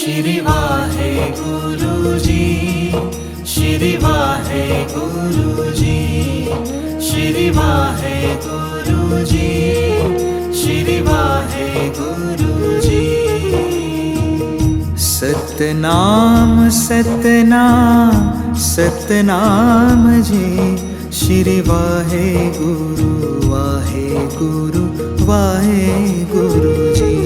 Shri Waheguru ji, Shri Waheguru ji, Shri Waheguru ji, Shri Waheguru ji. Satnam Satnam Satnam ji, Shri Waheguru Waheguru Waheguru ji.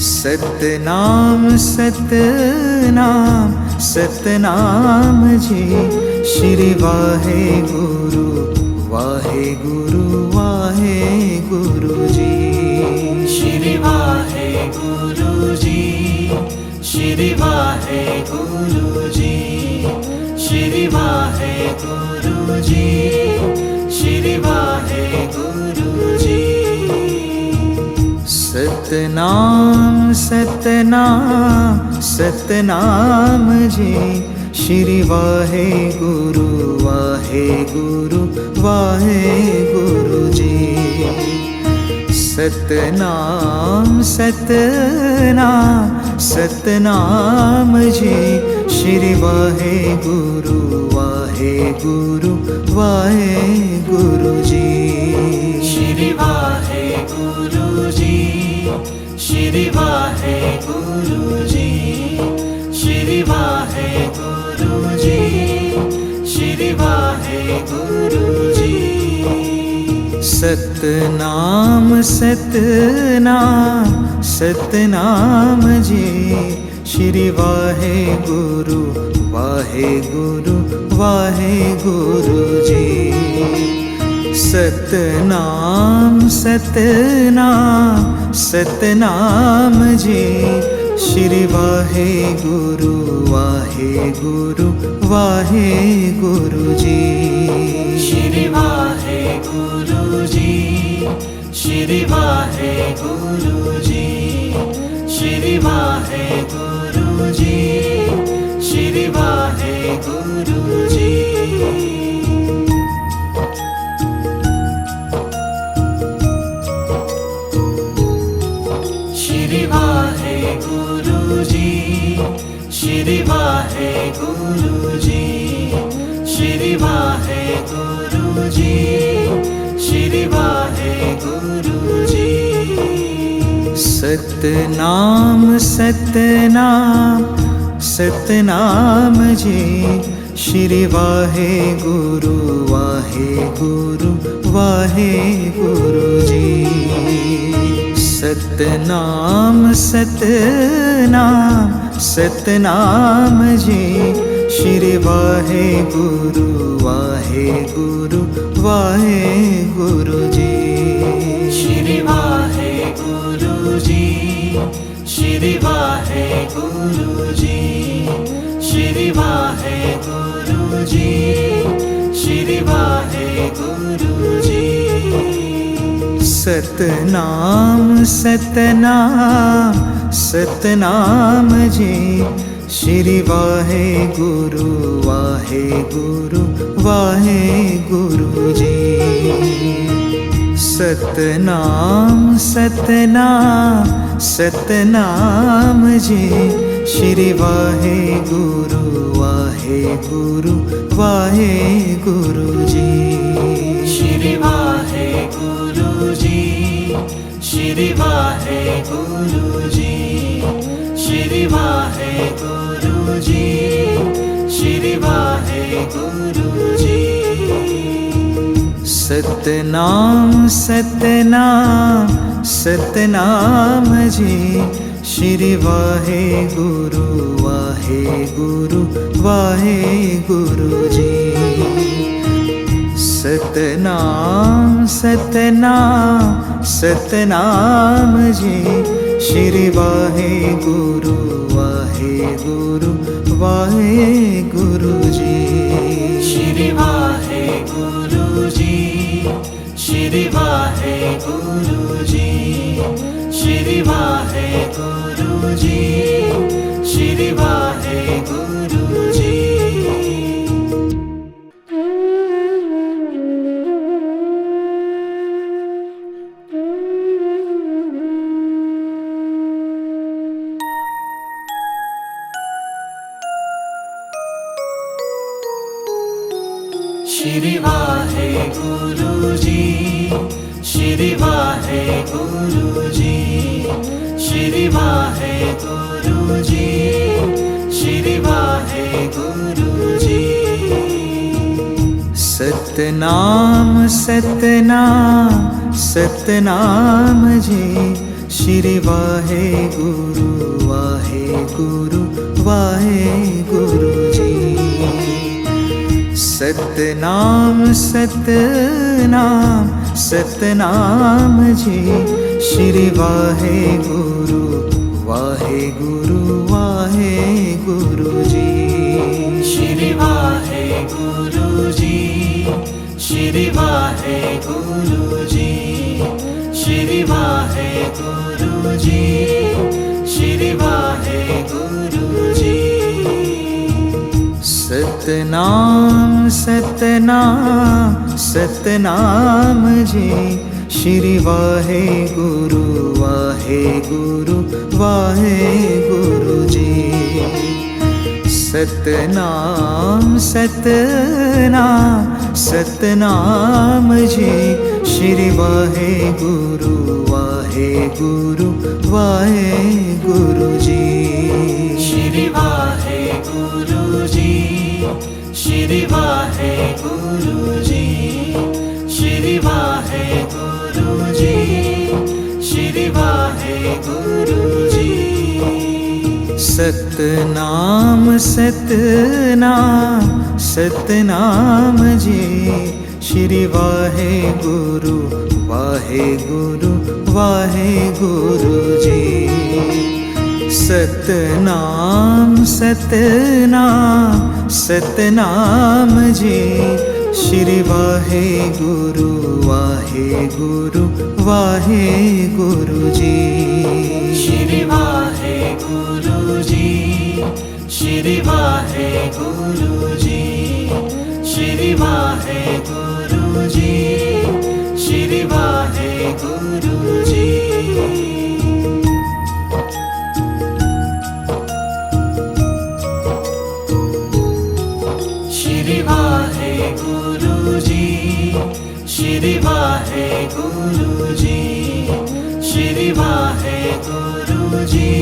Satnam Satnam Satnam ji, Shri Waheguru Waheguru Waheguru ji. Shri Waheguru ji, Shri Waheguru ji, Shri Waheguru ji, Shri Waheguru ji. Satnam Satnam Satnam ji, Shri Waheguru Waheguru Waheguru ji. Satnam Satnam Satnam ji, Shri Waheguru Waheguru Waheguru ji. Shri Waheguru ji, Shri Waheguru ji, Shri Waheguru ji, Shri Waheguru ji. Satnam Satnam Satnam ji, Shri Waheguru Waheguru Waheguru ji. Satnam Satnam Satnam ji, Shri Waheguru Waheguru Waheguru ji. Shri Waheguru ji, Shri Waheguru ji, Shri Waheguru ji, Shri Waheguru ji. Shri Waheguru ji, Shri Waheguru ji, Shri Waheguru ji, Shri Waheguru ji. Satnam Satnam Satnam ji, Shri Waheguru Waheguru Waheguru ji. Satnam Satnam Satnam ji, Shri Waheguru Waheguru Waheguru ji. Shri Waheguru ji, Shri Waheguru ji, Shri Waheguru ji, Shri Waheguru ji. Satnam Satnam Satnam ji, Shri Waheguru Waheguru Waheguru ji. Satnam Satnam Satnam ji, Shri Waheguru Waheguru Waheguru ji. Shri Waheguru ji, Shri Waheguru ji, Shri Waheguru ji, Shri Waheguru ji. Satnam Satnam Satnam ji, Shri Waheguru Waheguru Waheguru ji. Satnam Satnam Satnam ji, Shri Waheguru Waheguru Waheguru ji. Shri Waheguru ji, Shri Waheguru ji, Shri Waheguru ji, Shri Waheguru ji. Shri Waheguru ji, Shri Waheguru ji, Shri Waheguru ji, Shri Waheguru ji. Satnam Satnam Satnam ji, Shri Waheguru Waheguru Waheguru ji. Satnam Satnam Satnam ji, Shri Waheguru Waheguru Waheguru ji. Shri Waheguru ji, Shri Waheguru ji, Shri Waheguru ji, Shri Waheguru ji. Satnam Satnam Satnam ji, Shri Waheguru Waheguru Waheguru ji. Satnam Satnam Satnam ji, Shri Waheguru Waheguru Waheguru ji. Shri Waheguru ji, Shri Waheguru ji, Shri Waheguru ji, Shri Waheguru ji. Satnam Satnam Satnam ji, Shri Waheguru Waheguru Waheguru ji. Satnam Satnam Satnam ji, Shri Waheguru Waheguru Waheguru ji. Shri Waheguru ji, Shri Waheguru ji, Shri Waheguru ji, Shri Waheguru ji. Shri Waheguru ji, Shri Waheguru ji, Shri Waheguru ji,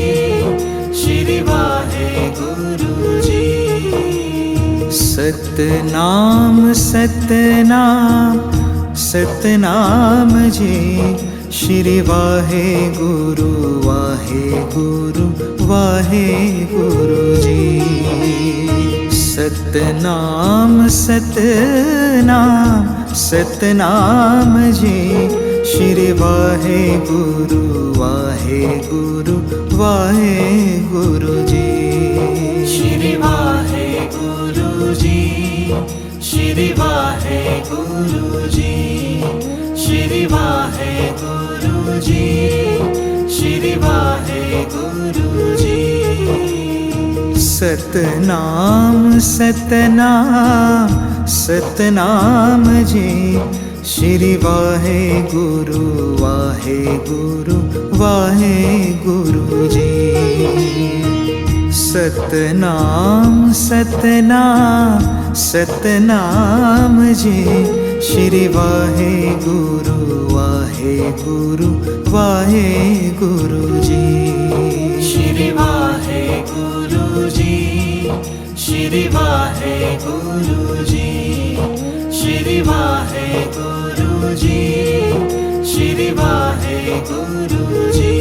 Shri Waheguru ji. Satnam Satnam Satnam ji, Shri Waheguru Waheguru Waheguru ji. Satnam Satnam Satnam ji, Shri Waheguru Waheguru Waheguru ji. Shri Waheguru ji, Shri Waheguru ji, Shri Waheguru ji, Shri Waheguru ji. Satnam Satnam Satnam ji, Shri Waheguru Waheguru Waheguru ji. Satnam Satnam Satnam ji, Shri Waheguru Waheguru Waheguru ji. Shri Waheguru ji, Shri Waheguru ji, Shri Waheguru ji, Shri Waheguru ji.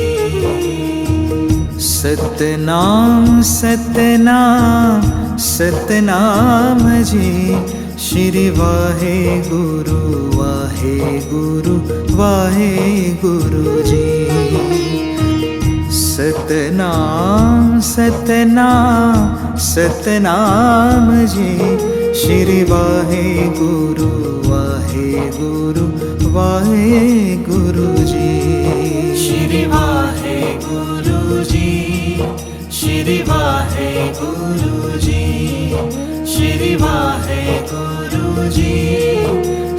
Satnam Satnam Satnam ji, Shri Waheguru Waheguru Waheguru ji. Satnam Satnam Satnam ji, Shri Waheguru Waheguru Waheguru ji. Shri Waheguru ji, Shri Waheguru ji, Shri Waheguru ji,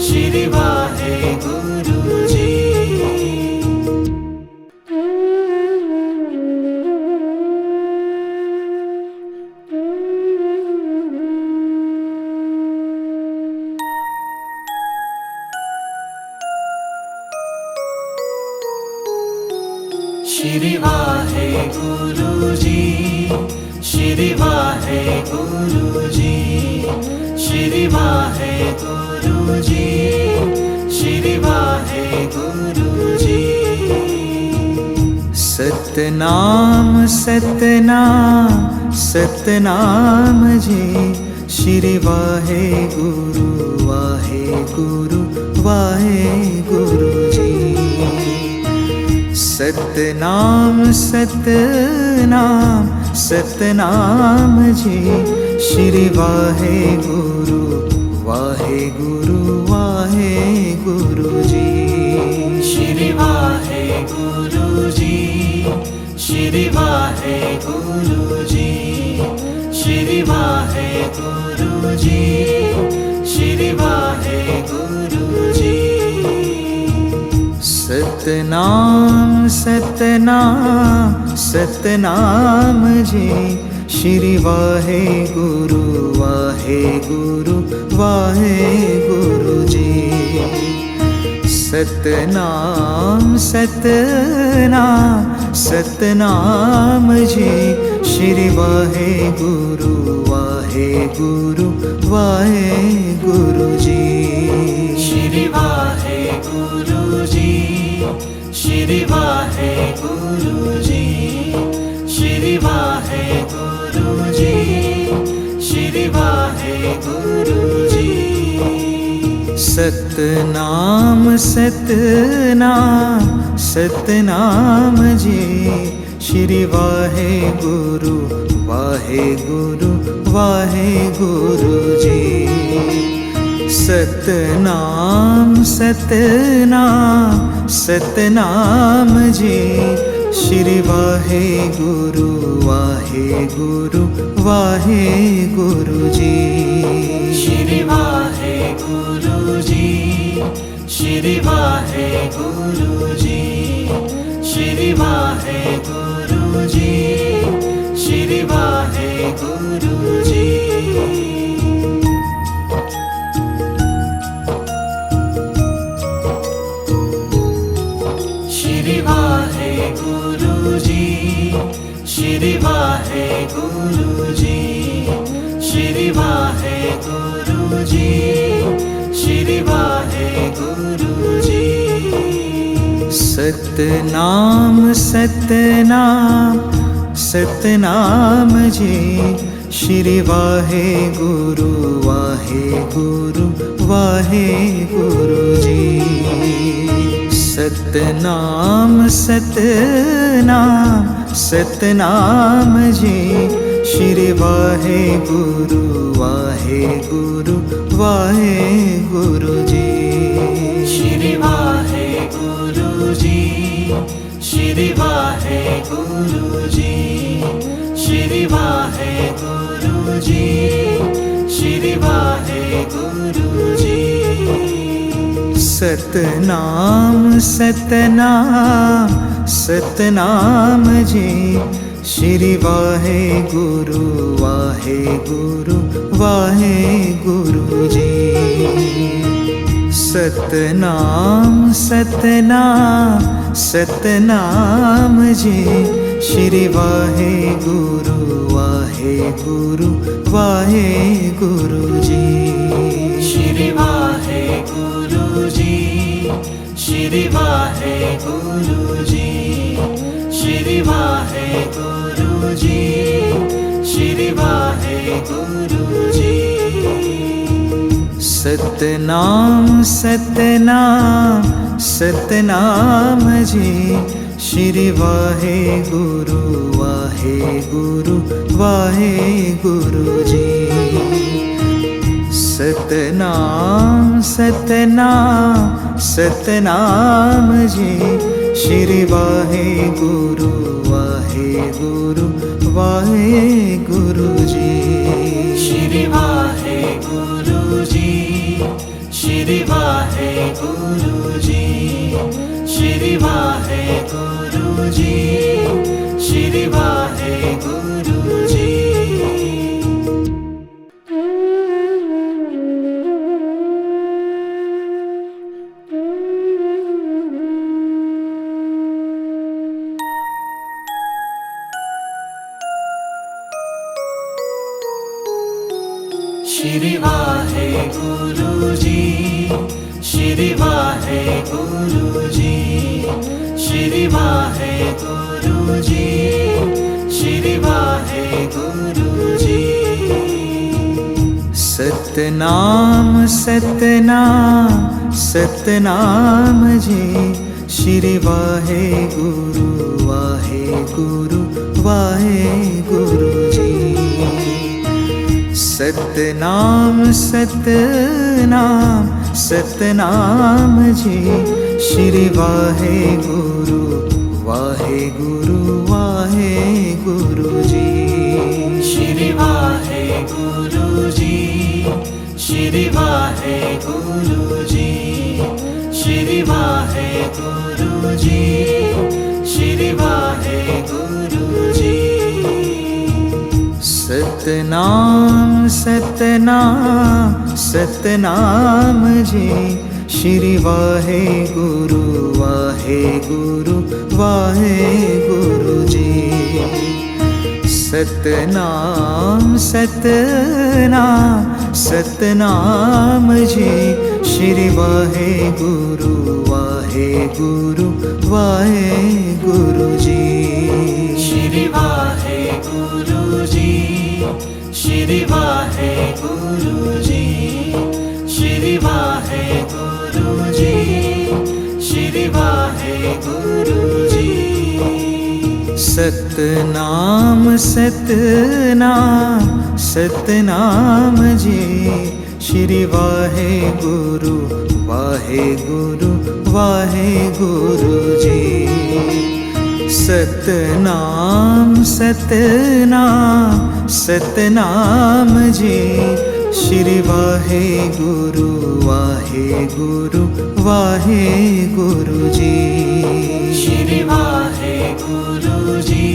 Shri Waheguru ji. Shri Waheguru ji, Shri Waheguru ji, Shri Waheguru ji, Shri Waheguru ji. Satnam Satnam Satnam ji, Shri Waheguru Waheguru Waheguru ji. Satnam Satnam Satnam ji, Shri Waheguru Waheguru Waheguru ji. Shri Waheguru ji, Shri Waheguru ji, Shri Waheguru ji, Shri Waheguru ji. Satnam Satnam Satnam ji, Shri Waheguru Waheguru Waheguru ji. Satnam Satnam Satnam ji, Shri Waheguru Waheguru Waheguru ji. Shri Waheguru ji, Shri Waheguru ji, Shri Waheguru ji, Shri Waheguru ji. Satnam Satnam Satnam ji, Shri Waheguru Waheguru Waheguru ji. Satnam Satnam Satnam ji, Shri Waheguru Waheguru Waheguru ji. Shri Waheguru ji, Shri Waheguru ji, Shri Waheguru ji, Shri Waheguru ji. Shri Waheguru ji, Shri Waheguru ji, Shri Waheguru ji, Shri Waheguru ji. Satnam Satnam Satnam ji, Shri Waheguru Waheguru Waheguru ji. Satnam Satnam Satnam ji, Shri Waheguru Waheguru Waheguru ji. Shri Waheguru ji, Shri Waheguru ji, Shri Waheguru ji, Shri Waheguru ji. Satnam Satnam Satnam ji, Shri Waheguru Waheguru Waheguru ji. Satnam Satnam Satnam ji, Shri Waheguru Waheguru Waheguru ji. Shri Waheguru ji, Shri Waheguru ji, Shri Waheguru ji, Shri Waheguru ji. Satnam Satnam Satnam ji, Shri Waheguru Waheguru Waheguru ji. Satnam Satnam Satnam ji, Shri Waheguru Waheguru Waheguru ji. Shri Waheguru ji, Shri Waheguru ji, Shri Waheguru ji, Shri Waheguru ji. जी, Shri Waheguru ji, Shri Waheguru ji, Shri Waheguru ji. Satnam Satnam Satnam ji, Shri Waheguru Waheguru Waheguru ji. Satnam Satnam Satnam ji, Shri Waheguru Waheguru Waheguru ji. Shri Waheguru ji, Shri Waheguru ji, Shri Waheguru ji, Shri Waheguru ji. Satnam Satnam Satnam ji, Shri Waheguru Waheguru Waheguru ji. Satnam Satnam Satnam ji, Shri Waheguru Waheguru Waheguru ji. Shri Waheguru ji, Shri Waheguru ji, Shri Waheguru ji, Shri Waheguru ji. Satnam Satnam Satnam ji, Shri Waheguru Waheguru Waheguru ji. Satnam Satnam Satnam ji, Shri Waheguru Waheguru Waheguru ji. Shri Waheguru ji,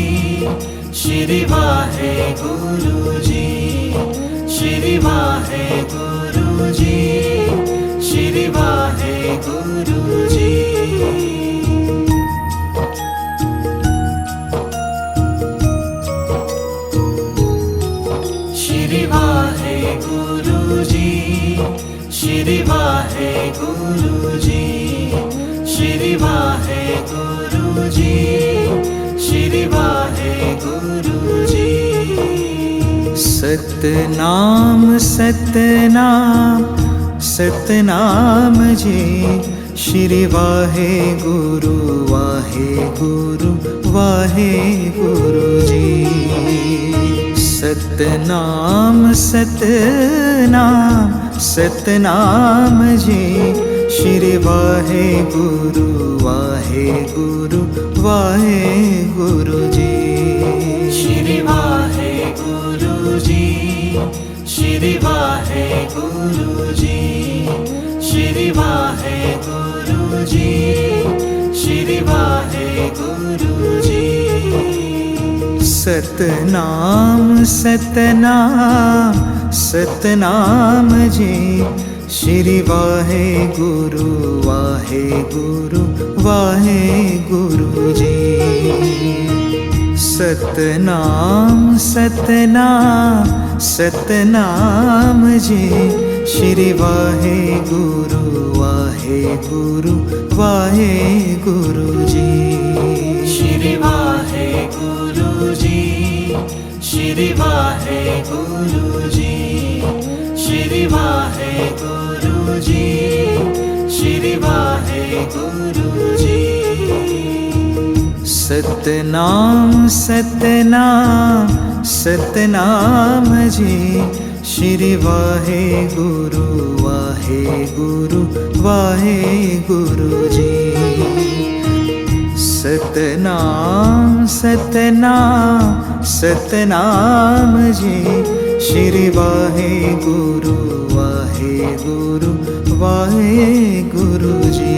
Shri Waheguru ji, Shri Waheguru ji, Shri Waheguru ji. Shri Waheguru ji, Shri Waheguru ji, Shri Waheguru ji, Shri Waheguru ji. Satnam Satnam Satnam ji, Shri Waheguru Waheguru Waheguru ji. Satnam Satnam Satnam ji, Shri Waheguru Waheguru Waheguru ji. Shri Waheguru ji, Shri Waheguru ji, Shri Waheguru ji, Shri Waheguru ji. Satnam Satnam Satnam ji, Shri Waheguru Waheguru Waheguru ji. Satnam Satnam Satnam ji, Shri Waheguru Waheguru Waheguru ji. Shri Waheguru ji, Shri Waheguru ji, Shri Waheguru ji, Shri Waheguru ji. Satnam Satnam Satnam ji, Shri Waheguru Waheguru Waheguru ji. Satnam Satnam Satnam ji, Shri Waheguru Waheguru Waheguru ji.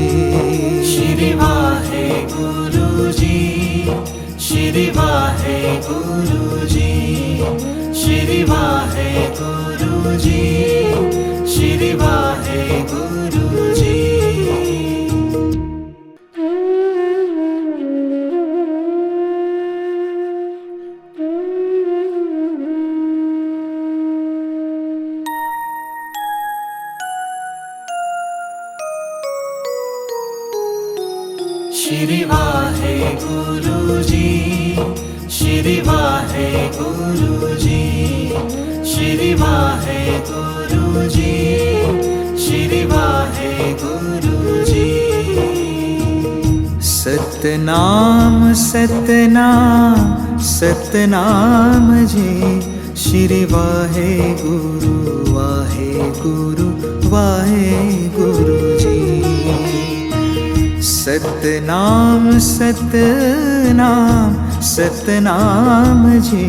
Shri Waheguru ji, Shri Waheguru ji, Shri Waheguru ji, Shri Waheguru ji. Shri Waheguru ji, Shri Waheguru ji, Shri Waheguru ji, Shri Waheguru ji. Satnam Satnam Satnam ji, Shri Waheguru Waheguru Waheguru ji. Satnam Satnam Satnam ji,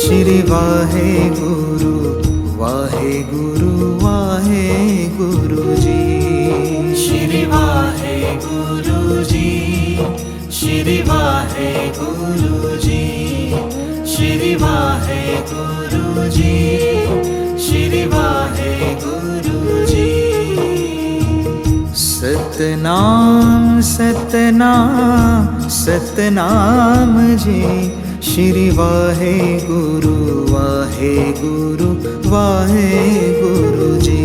Shri Waheguru Waheguru Waheguru ji. Shri Waheguru ji, Shri Waheguru ji, Shri Waheguru ji, Shri Waheguru ji. Satnam Satnam Satnam ji, Shri Waheguru Waheguru Waheguru ji.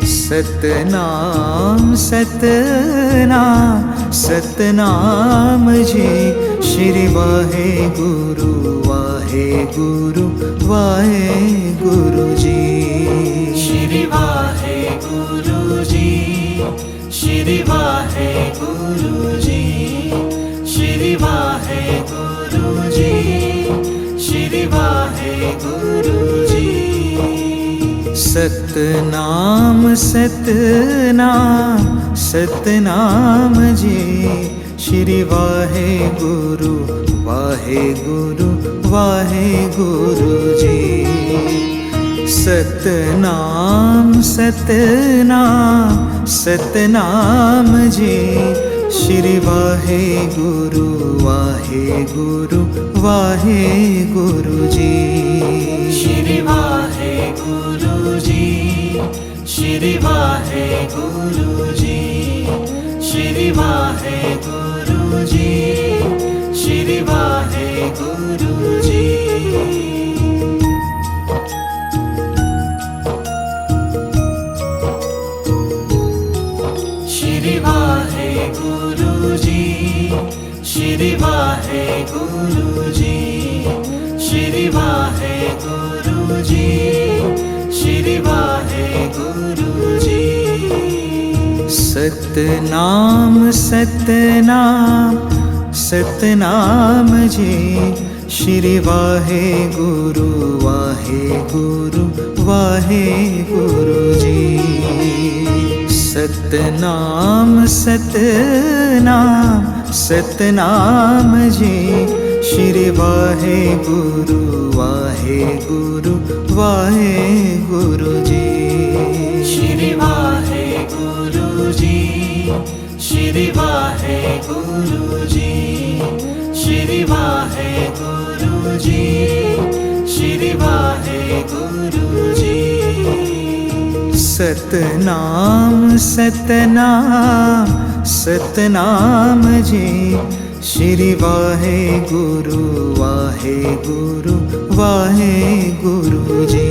Satnam Satnam Satnam ji, Shri Waheguru Waheguru Waheguru ji. Shri Waheguru ji, Shri Waheguru ji, Shri Waheguru ji, Shri Waheguru ji. Satnam Satnam Satnam ji, Shri Waheguru Waheguru Waheguru ji. Satnam Satnam Satnam ji, Shri Waheguru Waheguru Waheguru ji. Shri Waheguru ji, Shri Waheguru ji, Shri Waheguru ji, Shri Waheguru ji. Shri Waheguru ji, Shri Waheguru ji, Shri Waheguru ji, Shri Waheguru ji. Satnam Satnam Satnam ji, Shri Waheguru Waheguru Waheguru ji. Satnam Satnam Satnam ji, Shri Waheguru Waheguru Waheguru ji. Shri Waheguru ji, Shri Waheguru ji, Shri Waheguru ji, Shri Waheguru ji. Satnam Satnam Satnam ji, Shri Waheguru Waheguru Waheguru ji.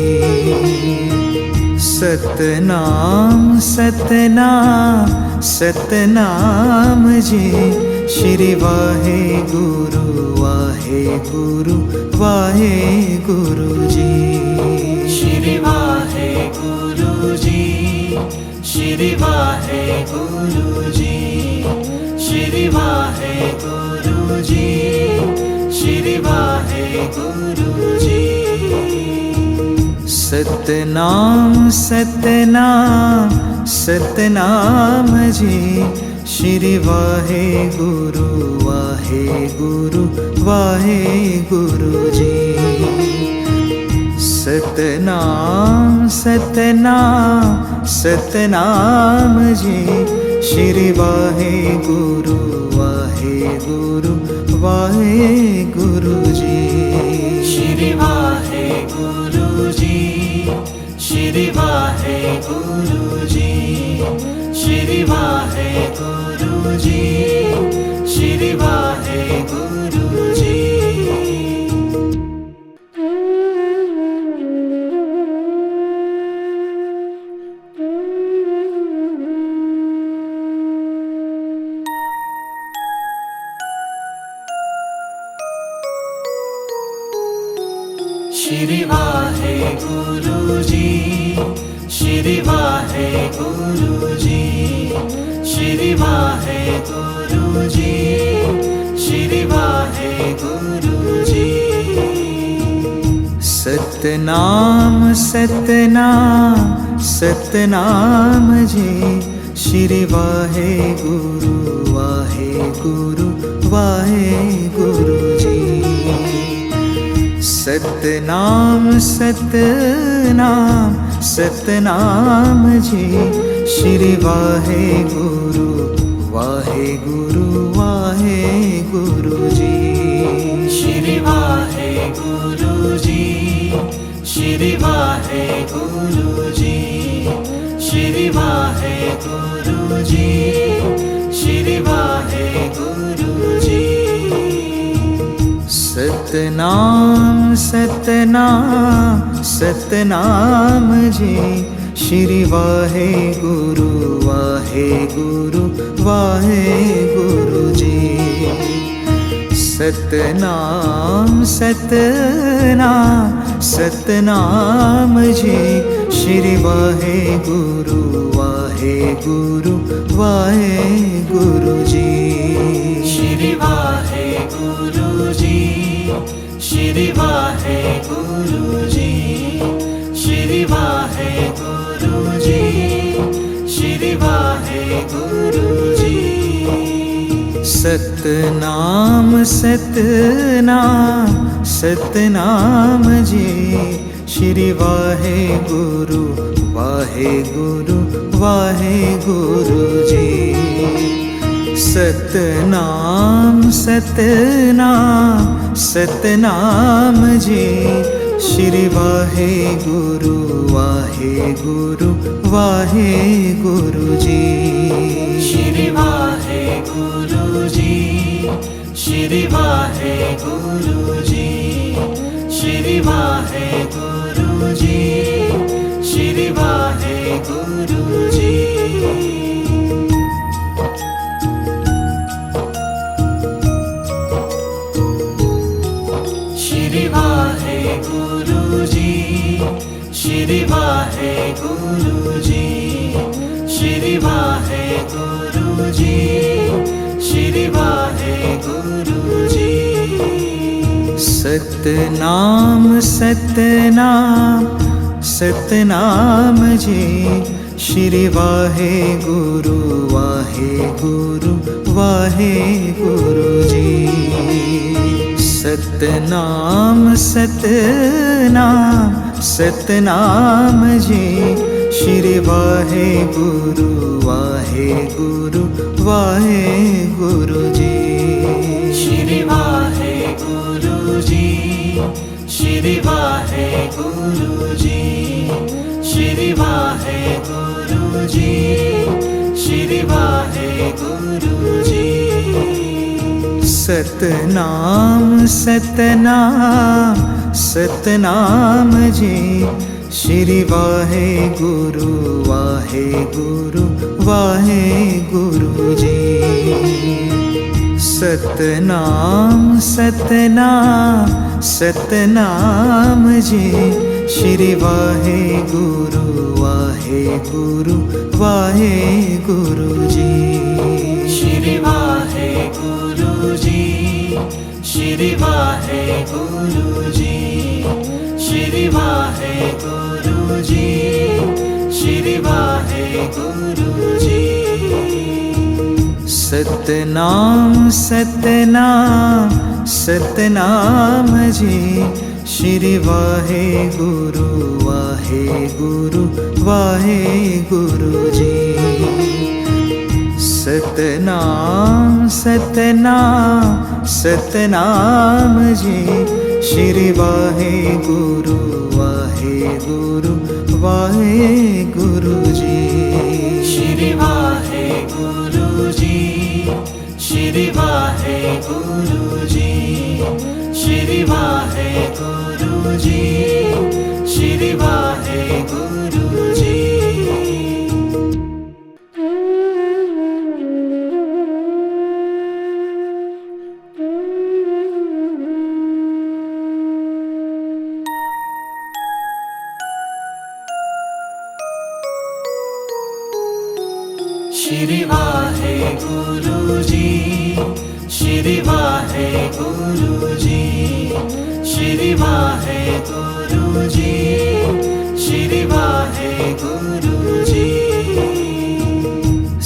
Satnam Satnam Satnam ji, Shri Waheguru Waheguru Waheguru ji. Shri Waheguru ji, Shri Waheguru ji, Shri Waheguru ji, Shri Waheguru ji. Satnam Satnam Satnam ji, Shri Waheguru Waheguru Waheguru ji. Satnam Satnam Satnam ji, Shri Waheguru Waheguru Waheguru ji. Shri Waheguru ji, Shri Waheguru ji, Shri Waheguru ji, Shri Waheguru ji. Shri Waheguru ji, Shri Waheguru ji, Shri Waheguru ji, Shri Waheguru ji. Satnam Satnam Satnam ji, Shri Waheguru Waheguru Waheguru ji. Satnam Satnam Satnam ji, Shri Waheguru Waheguru Waheguru ji. Shri Waheguru ji, Shri Waheguru ji, Shri Waheguru ji, Shri Waheguru ji. Satnam Satnam Satnam ji, Shri Waheguru Waheguru Waheguru ji. Satnam Satnam Satnam ji, Shri Waheguru Waheguru Waheguru ji. Shri Waheguru ji, Shri Waheguru ji, Shri Waheguru ji, Shri Waheguru ji. Satnam Satnam Satnam ji, Shri Waheguru Waheguru Waheguru ji. Satnam Satnam Satnam ji, Shri Waheguru Waheguru Waheguru ji. Shri Waheguru ji, Shri Waheguru ji, Shri Waheguru ji, Shri Waheguru ji. Shri Waheguru ji, Shri Waheguru ji, Shri Waheguru ji, Shri Waheguru ji. Satnam Satnam Satnam ji, Shri Waheguru Waheguru Waheguru ji. Satnam Satnam Satnam ji, Shri Waheguru Waheguru Waheguru ji. Shri Waheguru ji, Shri Waheguru ji, Shri Waheguru ji, Shri Waheguru ji. Satnam Satnam Satnam ji, Shri Waheguru Waheguru Waheguru ji. Satnam Satnam Satnam ji, Shri Waheguru Waheguru Waheguru ji. Shri Waheguru ji, Shri Waheguru ji, Shri Waheguru ji, Shri Waheguru ji. Satnam Satnam Satnam ji, Shri Waheguru Waheguru Waheguru ji. Satnam Satnam Satnam ji, Shri Waheguru Waheguru Waheguru ji. Shri Waheguru ji, Shri Waheguru ji, Shri Waheguru ji, Shri Waheguru ji. Shri Waheguru ji, Shri Waheguru ji, Shri Waheguru ji, Shri Waheguru ji.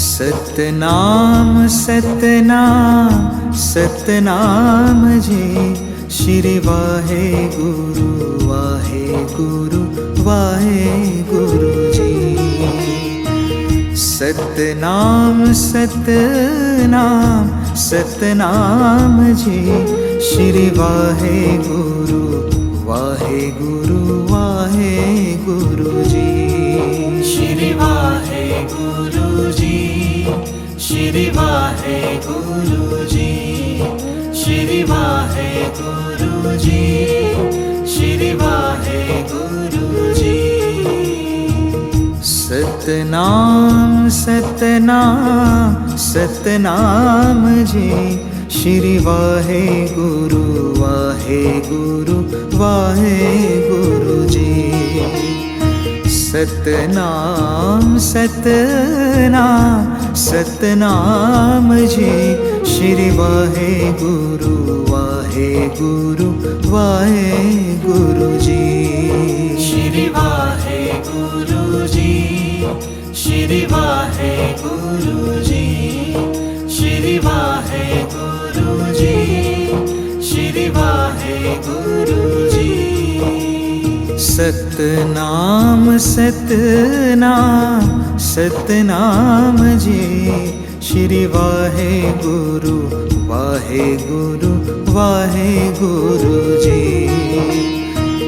Satnam Satnam Satnam ji, Shri Waheguru Waheguru Waheguru ji. Satnam Satnam Satnam ji, Shri Waheguru Waheguru Waheguru ji. Shri Waheguru ji, Shri Waheguru ji, Shri Waheguru ji, Shri Waheguru ji. Satnam Satnam Satnam ji, Shri Waheguru Waheguru Waheguru ji. Satnam Satnam Satnam ji, Shri Waheguru Waheguru Waheguru ji. Shri Waheguru ji, Shri Waheguru ji, Shri Waheguru ji, Shri Waheguru ji. Satnam Satnam Satnam ji, Shri Waheguru Waheguru Waheguru ji.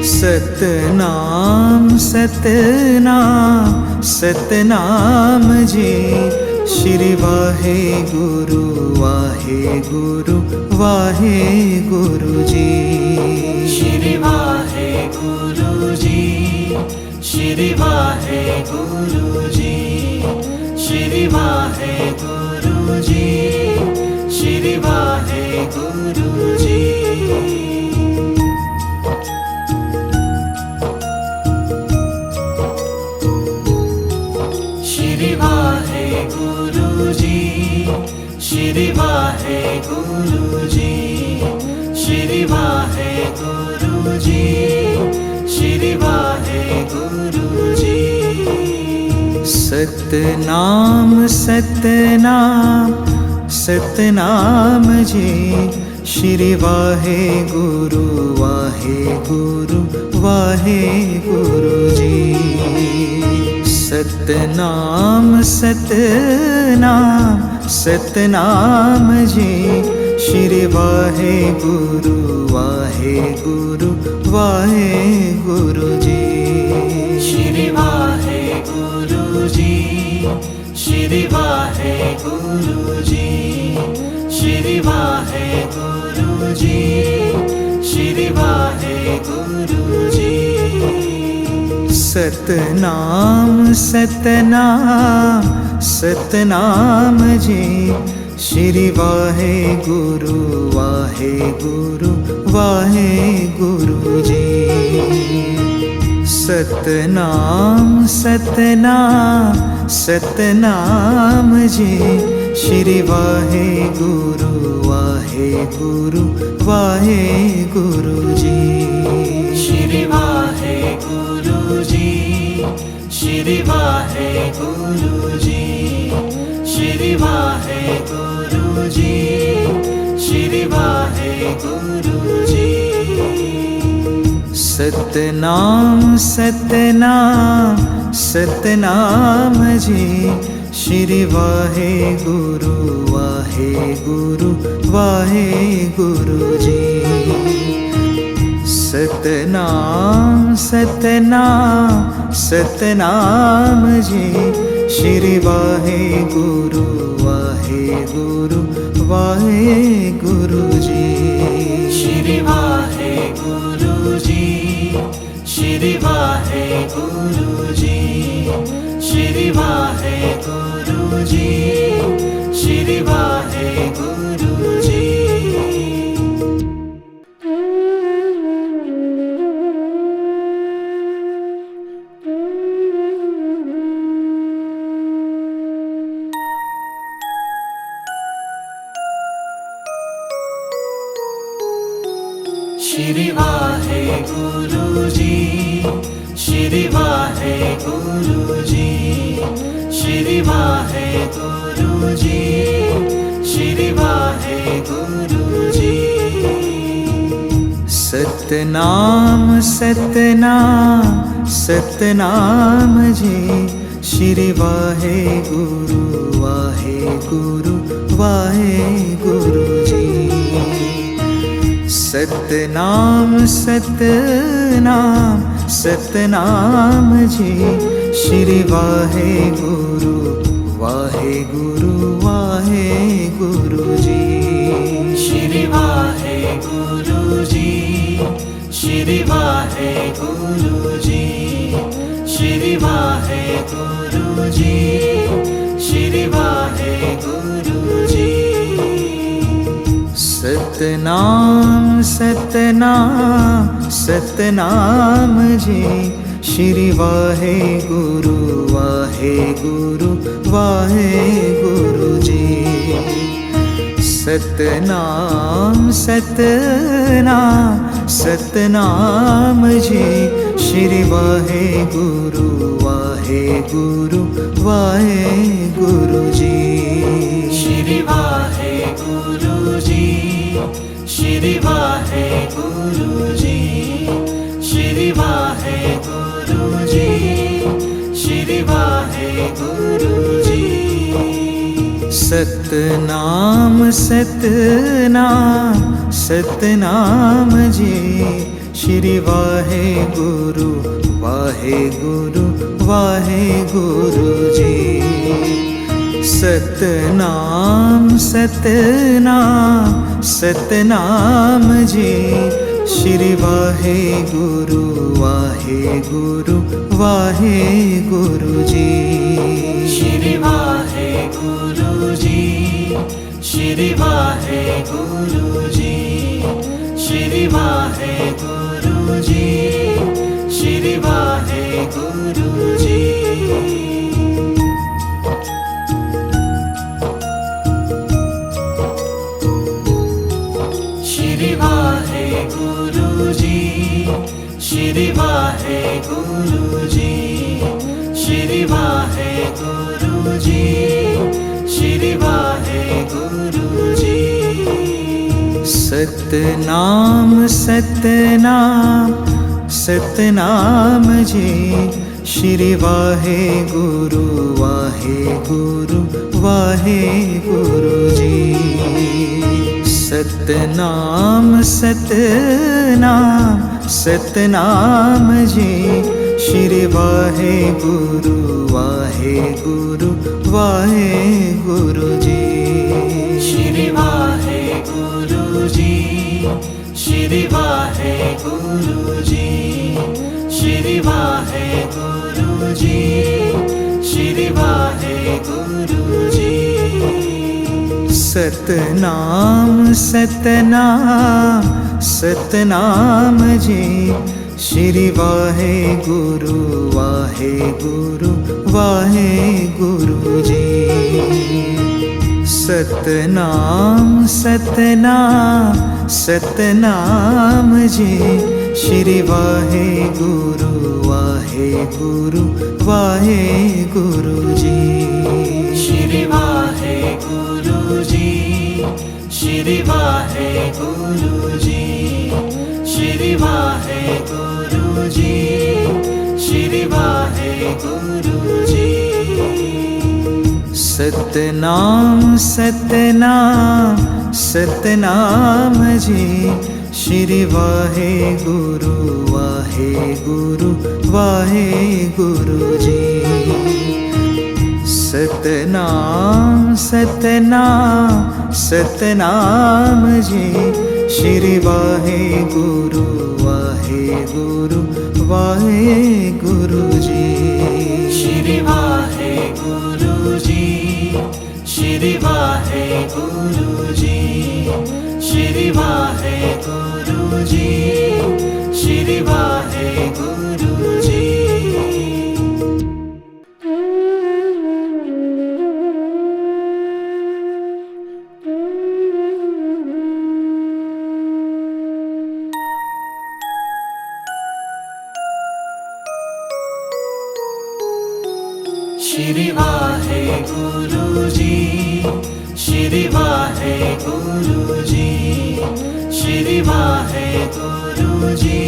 Satnam Satnam Satnam ji, Shri Waheguru Waheguru Waheguru ji. Shri Waheguru ji, Shri Waheguru ji, Shri Waheguru ji, Shri Waheguru ji. Shri Waheguru ji, Shri Waheguru ji, Shri Waheguru ji, Shri Waheguru ji. Satnam Satnam Satnam ji, Shri Waheguru Waheguru Waheguru ji. Satnam Satnam Satnam ji, Shri Waheguru Waheguru Waheguru ji. Shri Waheguru ji, Shri Waheguru ji, Shri Waheguru ji, Shri Waheguru ji. Satnam Satnam Satnam ji, Shri Waheguru Waheguru Waheguru ji. Satnam Satnam Satnam ji, Shri Waheguru Waheguru Waheguru ji. Shri Waheguru ji, Shri Waheguru ji, Shri Waheguru ji, Shri Waheguru ji. Satnam Satnam Satnam ji, Shri Waheguru Waheguru Waheguru ji. Satnam Satnam Satnam ji, Shri Waheguru Waheguru Waheguru ji. Shri Waheguru ji, Shri Waheguru ji, Shri Waheguru ji, Shri Waheguru ji. Shri Waheguru ji, Shri Waheguru ji, Shri Waheguru ji, Shri Waheguru ji. Satnam Satnam Satnam ji, Shri Waheguru Waheguru Waheguru ji. Satnam Satnam Satnam ji, Shri Waheguru Waheguru Waheguru ji. Shri Waheguru ji, Shri Waheguru ji, Shri Waheguru ji, Shri Waheguru ji. Satnam Satnam Satnam ji, Shri Waheguru Waheguru Waheguru ji. Satnam Satnam Satnam ji, Shri Waheguru Waheguru Waheguru ji. Shri Waheguru ji, Shri Waheguru ji, Shri Waheguru ji, Shri Waheguru ji. Satnam Satnam Satnam ji, Shri Waheguru Waheguru Waheguru ji. Satnam Satnam Satnam ji, Shri Waheguru Waheguru Waheguru ji. Shri Waheguru ji, Shri Waheguru ji, Shri Waheguru ji, Shri Waheguru ji. Shri Waheguru ji, Shri Waheguru ji, Shri Waheguru ji, Shri Waheguru ji. Satnam Satnam Satnam ji, Shri Waheguru Waheguru Waheguru ji. Satnam Satnam Satnam ji, Shri Waheguru Waheguru Waheguru ji. Shri Waheguru ji, Shri Waheguru ji, Shri Waheguru ji, Shri Waheguru ji. Satnam Satnam Satnam ji, Shri Waheguru Waheguru Waheguru ji. Satnam Satnam Satnam ji, Shri Waheguru Waheguru Waheguru ji. Shri Waheguru ji, Shri Waheguru ji, Shri Waheguru ji, Shri Waheguru ji. Satnam Satnam Satnam ji, Shri Waheguru Waheguru Waheguru ji. Satnam Satnam Satnam ji, Shri Waheguru Waheguru Waheguru ji. Shri Waheguru ji, Shri Waheguru ji, Shri Waheguru ji, Shri Waheguru ji. Shri Waheguru ji, Shri Waheguru ji, Shri Waheguru ji,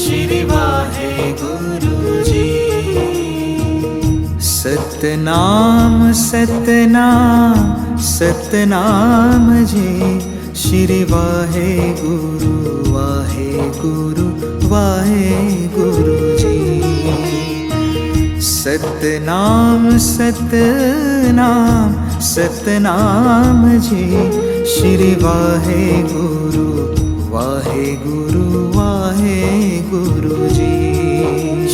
Shri Waheguru ji. Satnam Satnam Satnam ji, Shri Waheguru Waheguru Waheguru ji. Satnam Satnam Satnam ji, Shri Waheguru Waheguru Waheguru ji.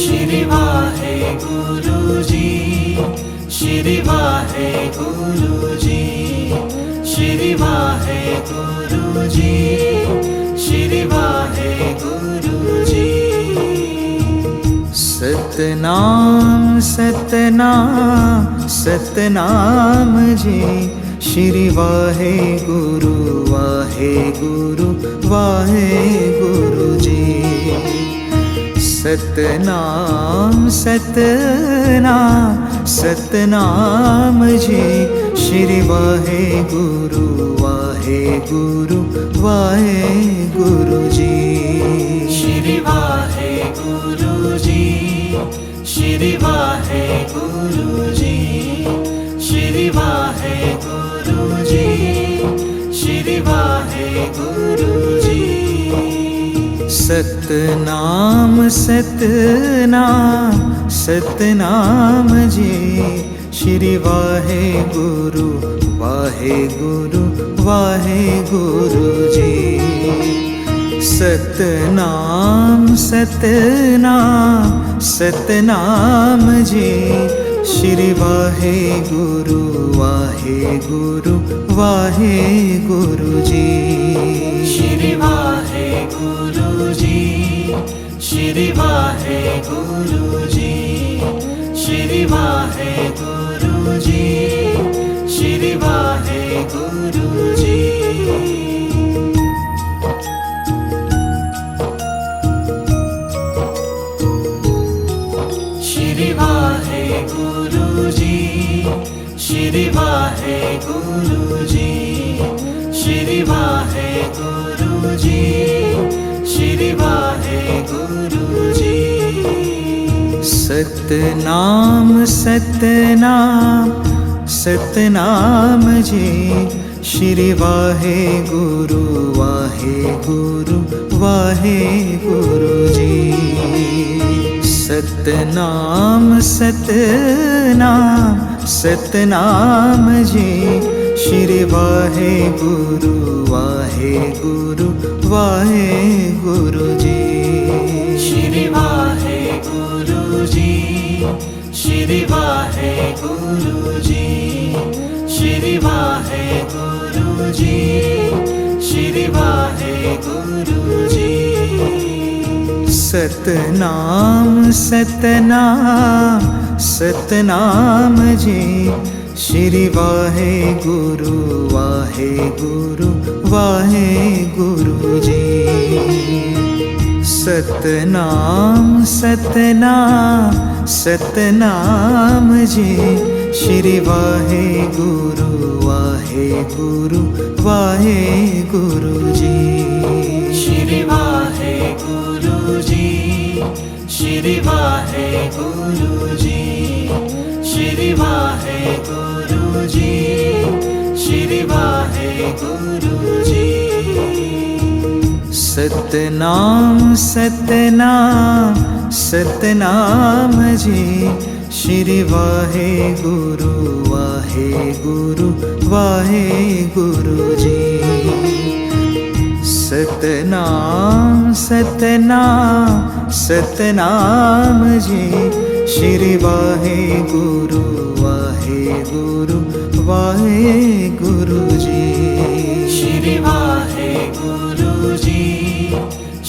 Shri Waheguru ji, Shri Waheguru ji, Shri Waheguru ji, Shri Waheguru ji. Satnam Satnam Satnam ji, Shri Waheguru Waheguru Waheguru ji. Satnam Satnam Satnam ji, Shri Waheguru Waheguru Waheguru ji. Shri Waheguru ji, Shri Waheguru ji, Shri Waheguru ji, Shri Waheguru ji. Satnam Satnam Satnam ji, Shri Waheguru Waheguru Waheguru ji. Satnam Satnam Satnam ji, Shri Waheguru Waheguru Waheguru ji. Shri Waheguru ji, Shri Waheguru ji, Shri Waheguru ji, Shri Waheguru ji. Shri Waheguru ji, Shri Waheguru ji, Shri Waheguru ji, Shri Waheguru ji. Satnam Satnam Satnam ji, Shri Waheguru Waheguru Waheguru ji. Satnam Satnam Satnam ji, Shri Waheguru Waheguru Waheguru ji. Shri Waheguru ji, Shri Waheguru ji, Shri Waheguru ji, Shri Waheguru ji. Satnam Satnam Satnam ji, Shri Waheguru Waheguru Waheguru ji. Satnam Satnam Satnam ji, Shri Waheguru Waheguru Waheguru ji. Shri Waheguru ji, Shri Waheguru ji, Shri Waheguru ji, Shri Waheguru ji. Satnam Satnam Satnam ji, Shri Waheguru Waheguru Waheguru ji. Satnam Satnam Satnam ji, Shri Waheguru Waheguru Waheguru ji. Shri Waheguru ji,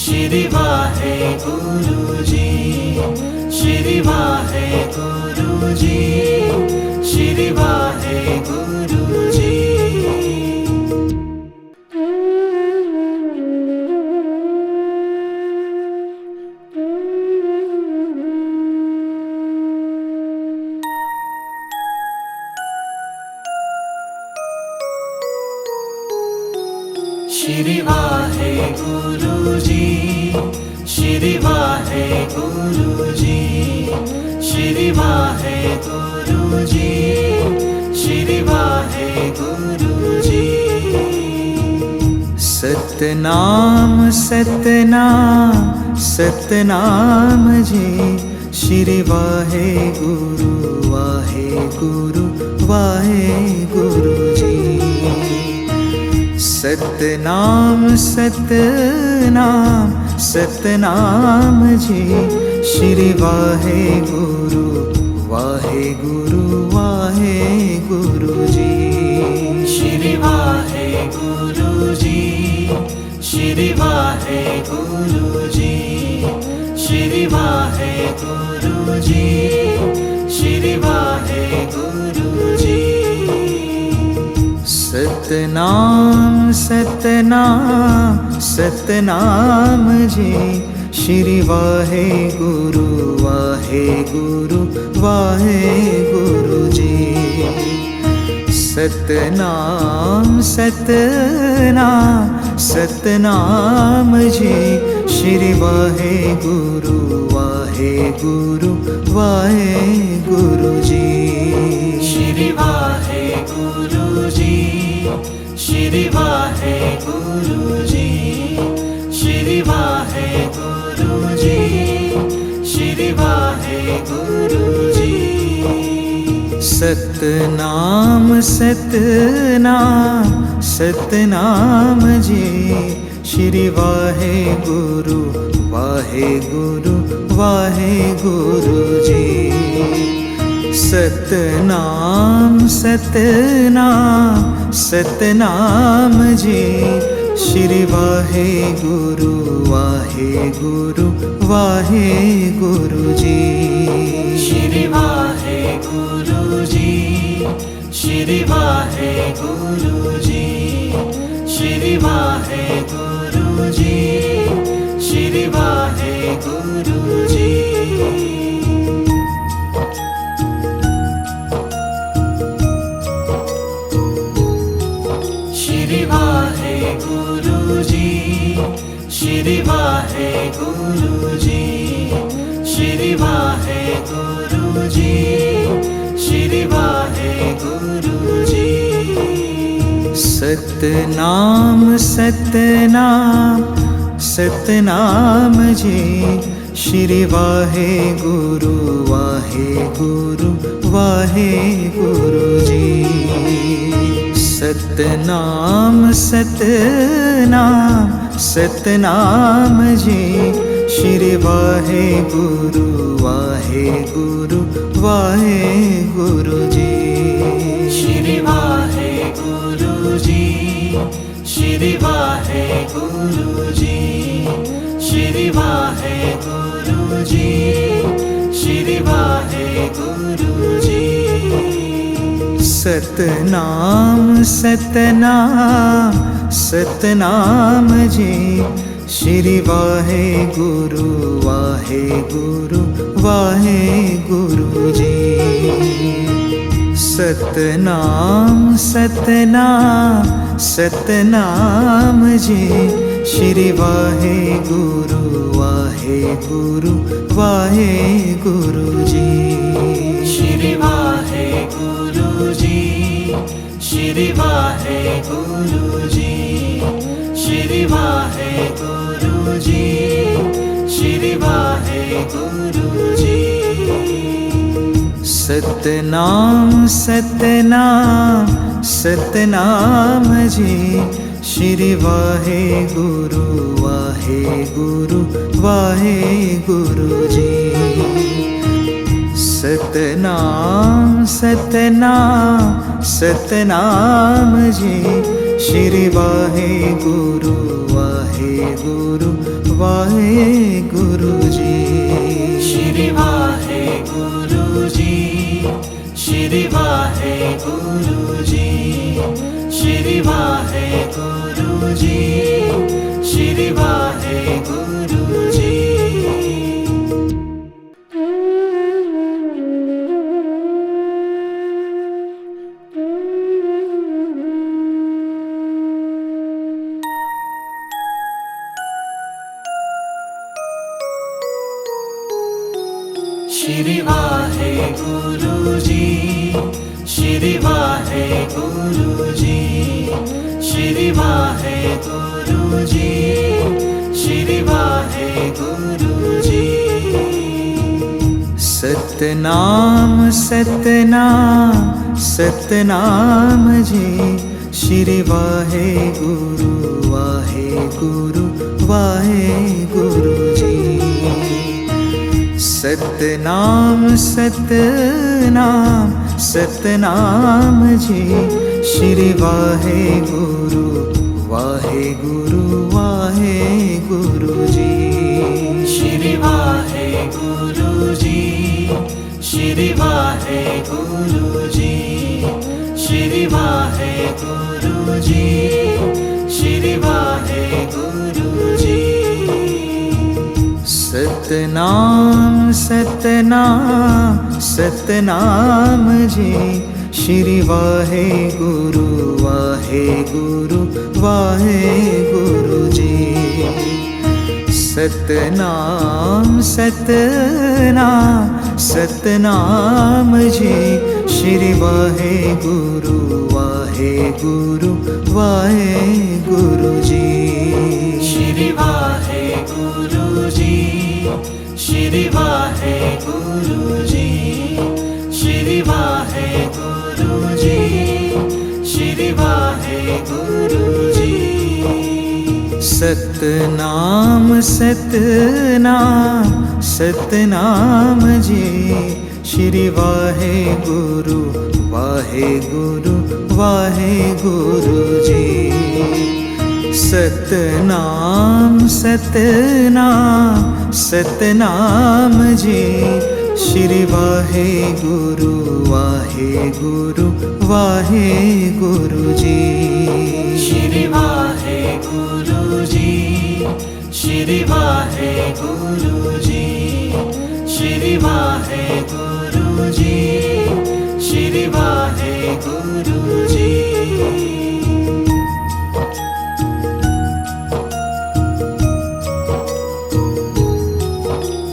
Shri Waheguru ji, Shri Waheguru ji, Shri Waheguru ji. Shri Waheguru ji, Shri Waheguru ji, Shri Waheguru ji, Shri Waheguru ji. Satnam Satnam Satnam ji, Shri Waheguru Waheguru Waheguru ji. Satnam Satnam Satnam ji, Shri Waheguru Waheguru Waheguru ji. Shri Waheguru ji, Shri Waheguru ji, Shri Waheguru ji, Shri Waheguru ji. Satnam Satnam Satnam ji, Shri Waheguru Waheguru Waheguru ji. Satnam Satnam Satnam ji, Shri Waheguru Waheguru Waheguru ji. Shri Waheguru ji, Shri Waheguru ji, Shri Waheguru ji, Shri Waheguru ji. Satnam Satnam Satnam ji, Shri Waheguru Waheguru Waheguru ji. Satnam Satnam Satnam ji, Shri Waheguru Waheguru Waheguru ji. Shri Waheguru ji, Shri Waheguru ji, Shri Waheguru ji, Shri Waheguru ji. Shri Waheguru ji, Shri Waheguru ji, Shri Waheguru ji, Shri Waheguru ji. Satnam Satnam Satnam ji, Shri Waheguru Waheguru Waheguru ji. Satnam Satnam Satnam ji, Shri Waheguru Waheguru Waheguru ji. Shri Waheguru ji, Shri Waheguru ji, Shri Waheguru ji, Shri Waheguru ji. Satnam Satnam Satnam ji, Shri Waheguru Waheguru Waheguru ji. Satnam Satnam Satnam ji, Shri Waheguru Waheguru Waheguru ji. Shri Waheguru ji, Shri Waheguru ji, Shri Waheguru ji, Shri Waheguru ji. Satnam Satnam Satnam ji, Shri Waheguru Waheguru Waheguru ji. Satnam Satnam Satnam ji, Shri Waheguru Waheguru Waheguru ji. Shri Waheguru ji, Shri Waheguru ji, Shri Waheguru ji, Shri Waheguru ji. Shri Waheguru ji, Shri Waheguru ji, Shri Waheguru ji, Shri Waheguru ji. Satnam Satnam Satnam ji, Shri Waheguru Waheguru Waheguru ji. Satnam Satnam Satnam ji, Shri Waheguru Waheguru Waheguru ji. Shri Waheguru ji, Shri Waheguru ji, Shri Waheguru ji, Shri Waheguru ji. Satnam Satnam Satnam ji, Shri Waheguru Waheguru Waheguru ji. Satnam Satnam Satnam ji, Shri Waheguru Waheguru Waheguru ji. Shri Waheguru ji, Shri Waheguru ji, Shri Waheguru ji, Shri Waheguru ji. Satnam Satnam Satnam ji, Shri Waheguru Waheguru Waheguru ji. Satnam Satnam Satnam ji, Shri Waheguru Waheguru Waheguru ji. Shri Waheguru ji, Shri Waheguru ji, Shri Waheguru ji, Shri Waheguru ji.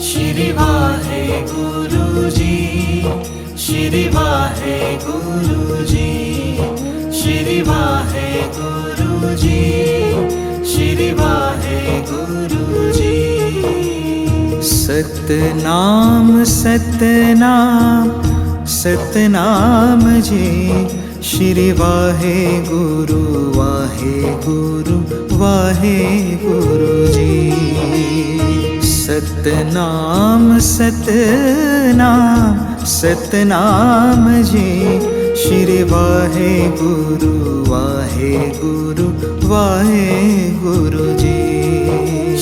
Shri Waheguru ji, Shri Waheguru ji, Shri Waheguru ji, Shri Waheguru ji. Satnam Satnam Satnam ji, Shri Waheguru Waheguru Waheguru ji. Satnam Satnam Satnam ji, Shri Waheguru Waheguru Waheguru ji.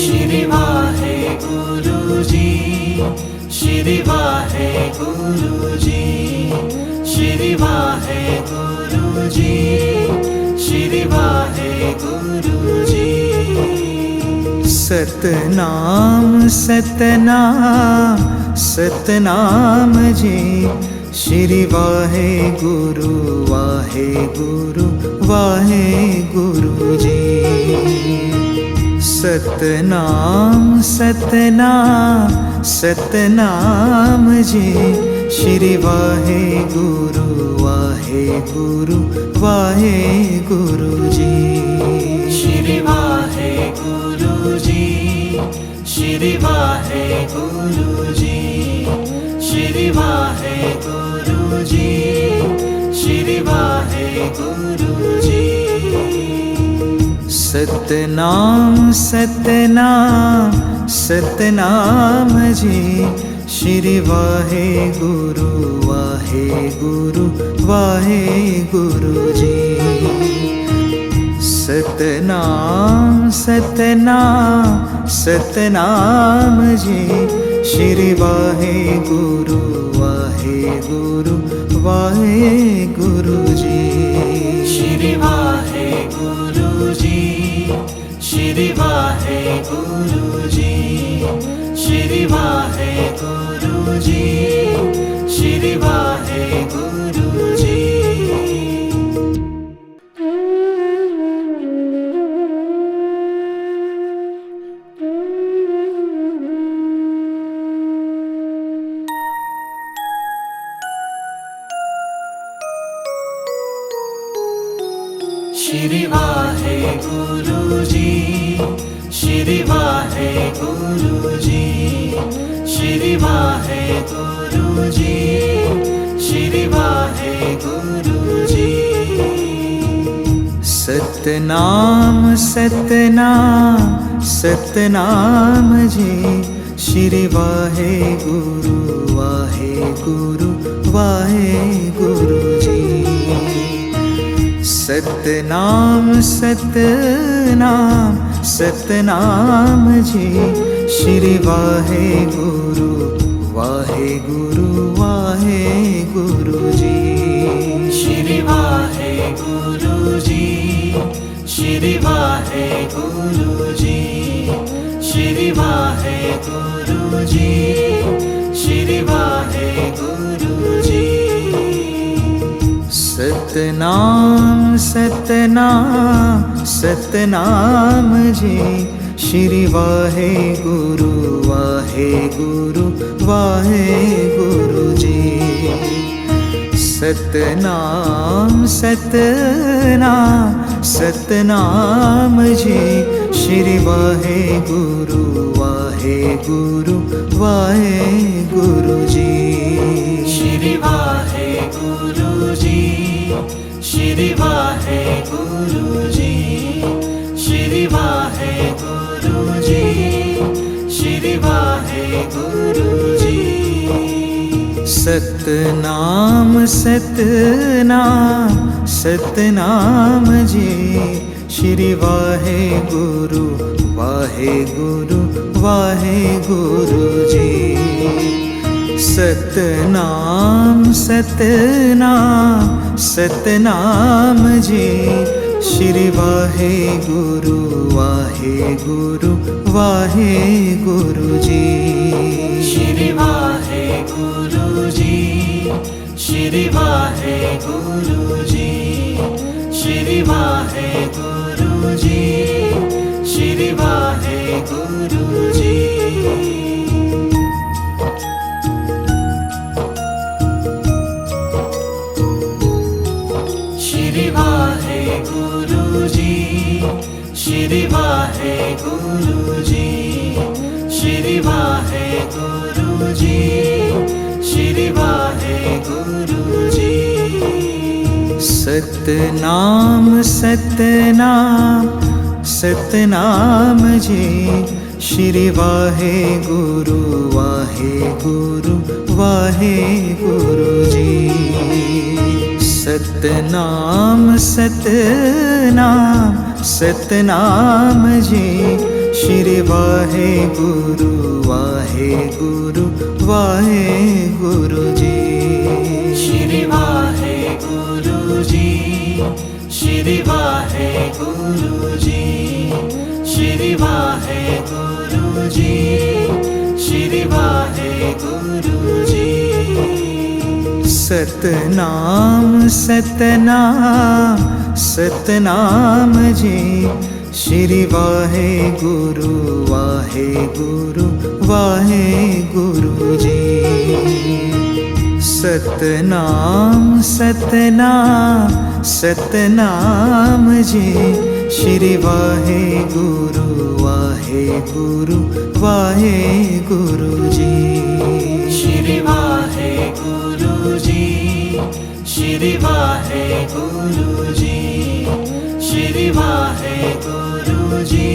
Shri Waheguru ji, Shri Waheguru ji, Shri Waheguru ji, Shri Waheguru ji. Satnam Satnam Satnam ji, Shri Waheguru Waheguru Waheguru ji. Satnam Satnam Satnam ji, Shri Waheguru Waheguru Waheguru ji. Shri Waheguru ji, Shri Waheguru ji, Shri Waheguru ji, Shri Waheguru ji. Satnam Satnam Satnam ji, Shri Waheguru Waheguru Waheguru ji. Satnam Satnam Satnam ji, Shri Waheguru Waheguru Waheguru ji. Shri Waheguru ji, Shri Waheguru ji, Shri Waheguru ji, Shri Waheguru ji. Shri Waheguru ji, Shri Waheguru ji, Shri Waheguru ji, Shri Waheguru ji. Satnam Satnam Satnam ji, Shri Waheguru Waheguru Waheguru ji. Satnam Satnam Satnam ji, Shri Waheguru Waheguru Waheguru ji. Shri Waheguru ji, Shri Waheguru ji, Shri Waheguru ji, Shri Waheguru ji. Satnam Satnam Satnam ji, Shri Waheguru Waheguru Waheguru ji. Satnam Satnam Satnam ji, Shri Waheguru Waheguru Waheguru ji. Shri Waheguru ji, Shri Waheguru ji, Shri Waheguru ji, Shri Waheguru ji. Satnam Satnam Satnam ji, Shri Waheguru Waheguru Waheguru ji. Satnam Satnam Satnam ji, Shri Waheguru Waheguru Waheguru ji. Shri Waheguru ji, Shri Waheguru ji, Shri Waheguru ji, Shri Waheguru ji. Shri Waheguru ji, Shri Waheguru ji, Shri Waheguru ji, Shri Waheguru ji. Satnam Satnam Satnam ji, Shri Waheguru Waheguru Waheguru ji. Satnam Satnam Satnam ji, Shri Waheguru Waheguru Waheguru ji. Shri Waheguru ji, Shri Waheguru ji, Shri Waheguru ji, Shri Waheguru ji. Satnam Satnam Satnam ji, Shri Waheguru Waheguru Waheguru ji. Satnam Satnam Satnam ji, Shri Waheguru Waheguru Waheguru ji. Shri Waheguru ji, Shri Waheguru ji, Shri Waheguru ji,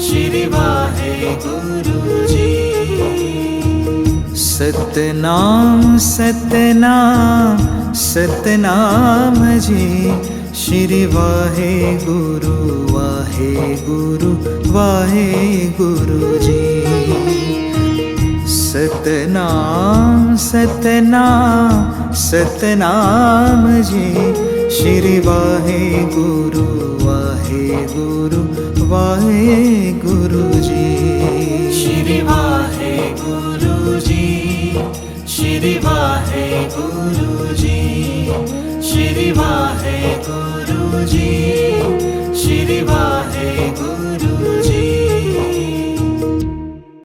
Shri Waheguru ji. Satnam Satnam Satnam ji, Shri Waheguru Waheguru Waheguru ji. Satnam Satnam Satnam ji, Shri Waheguru Waheguru Waheguru ji. Shri Waheguru ji, Shri Waheguru ji, Shri Waheguru ji, Shri Waheguru